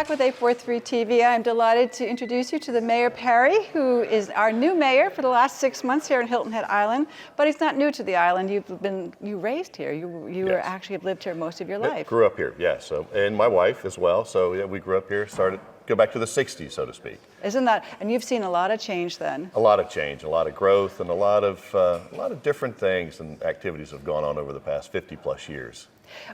back with 843 TV. I'm delighted to introduce you to the Mayor Perry, who is our new mayor for the last 6 months here in Hilton Head Island. But he's not new to the island. You raised here. You Yes. actually have lived here most of your life. Grew up here, yes. So, and my wife as well. So yeah, we grew up here. Go back to the '60s, so to speak. Isn't that? And you've seen a lot of change then. A lot of change, a lot of growth, and a lot of different things and activities have gone on over the past 50 plus years.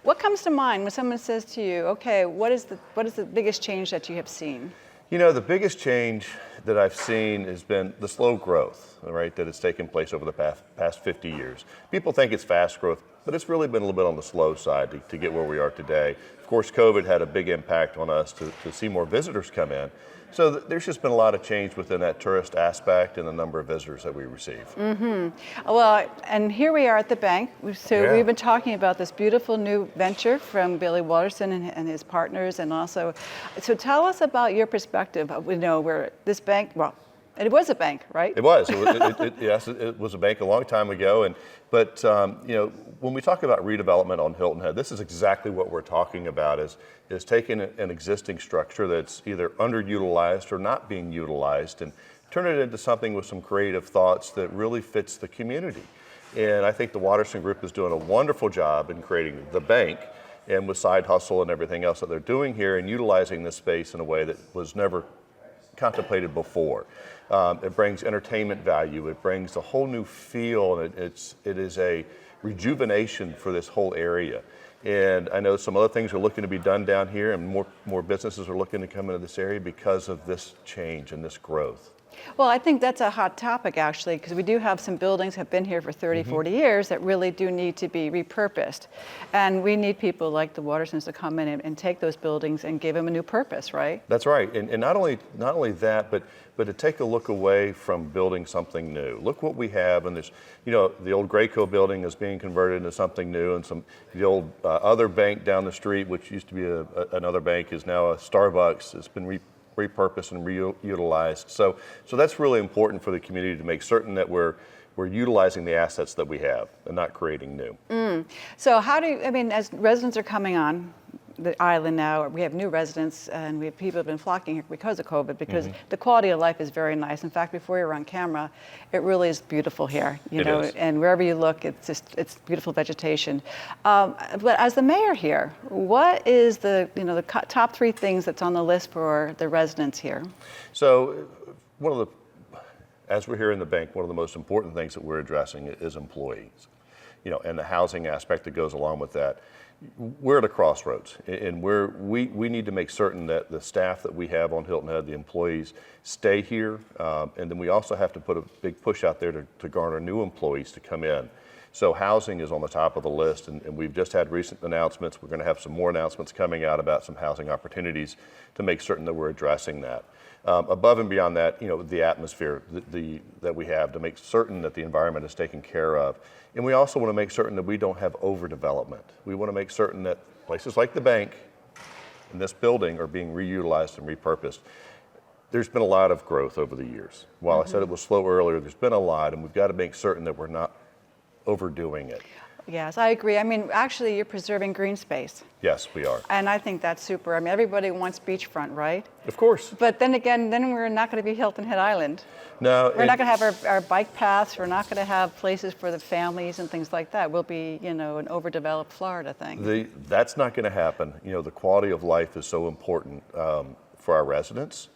What comes to mind when someone says to you, "Okay, what is the biggest change that you have seen?" You know, the biggest change that I've seen has been the slow growth, right, that has taken place over the past 50 years. People think it's fast growth, but it's really been a little bit on the slow side to get where we are today. Of course, COVID had a big impact on us to see more visitors come in. So there's just been a lot of change within that tourist aspect and the number of visitors that we receive. Mm-hmm. Well, and here we are at the bank. So we've been talking about this beautiful new venture from Billy Watterson and his partners, and also, so tell us about your perspective. We know where this bank, well, it was a bank, right? It was. Yes, it was a bank a long time ago. But you know, when we talk about redevelopment on Hilton Head, this is exactly what we're talking about: is taking an existing structure that's either underutilized or not being utilized, and turn it into something with some creative thoughts that really fits the community. And I think the Watterson Group is doing a wonderful job in creating the bank, and with Side Hustle and everything else that they're doing here, and utilizing this space in a way that was never contemplated before. It brings entertainment value. It brings a whole new feel, and it is a rejuvenation for this whole area. And I know some other things are looking to be done down here, and more businesses are looking to come into this area because of this change and this growth. Well, I think that's a hot topic, actually, because we do have some buildings that have been here for 30, 40 years that really do need to be repurposed. And we need people like the Wattersons to come in and take those buildings and give them a new purpose, right? That's right. And not only that, but to take a look away from building something new. Look what we have, and there's, you know, the old Graco building is being converted into something new, and the old other bank down the street, which used to be another bank, is now a Starbucks. It's been repurposed and reutilized. So that's really important for the community to make certain that we're utilizing the assets that we have and not creating new. So how do you, I mean, as residents are coming on the island now, we have new residents, and people have been flocking here because of COVID, because the quality of life is very nice. In fact, before you're on camera, it really is beautiful here, you know, and wherever you look, it's beautiful vegetation. But as the mayor here, what is the top 3 things that's on the list for the residents here? So as we're here in the bank, one of the most important things that we're addressing is employees, you know, and the housing aspect that goes along with that. We're at a crossroads, and we need to make certain that the staff that we have on Hilton Head, the employees, stay here, and then we also have to put a big push out there to garner new employees to come in. So housing is on the top of the list, and we've just had recent announcements. We're going to have some more announcements coming out about some housing opportunities to make certain that we're addressing that. Above and beyond that, you know, the atmosphere that we have, to make certain that the environment is taken care of. And we also want to make certain that we don't have overdevelopment. We want to make certain that places like the bank and this building are being reutilized and repurposed. There's been a lot of growth over the years. While I said it was slow earlier, there's been a lot, and we've got to make certain that we're not overdoing it. Yes, I agree. I mean, actually, you're preserving green space. Yes, we are. And I think that's super. I mean, everybody wants beachfront, right? Of course. But then again, we're not going to be Hilton Head Island. No. We're not going to have our bike paths. We're not going to have places for the families and things like that. We'll be, you know, an overdeveloped Florida thing. That's not going to happen. You know, the quality of life is so important for our residents,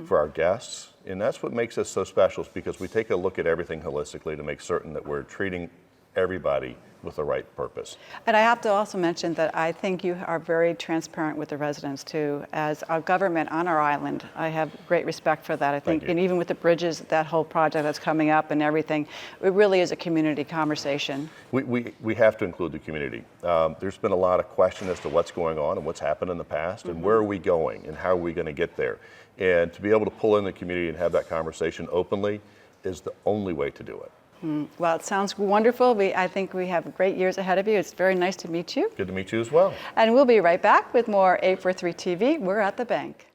for our guests, and that's what makes us so special, is because we take a look at everything holistically to make certain that we're treating everybody with the right purpose. And I have to also mention that I think you are very transparent with the residents too. As a government on our island, I have great respect for that. I think, and even with the bridges, that whole project that's coming up and everything, it really is a community conversation. We have to include the community. There's been a lot of question as to what's going on and what's happened in the past, and where are we going and how are we going to get there. And to be able to pull in the community and have that conversation openly is the only way to do it. Well, it sounds wonderful. I think we have great years ahead of you. It's very nice to meet you. Good to meet you as well. And we'll be right back with more 843 TV. We're at the bank.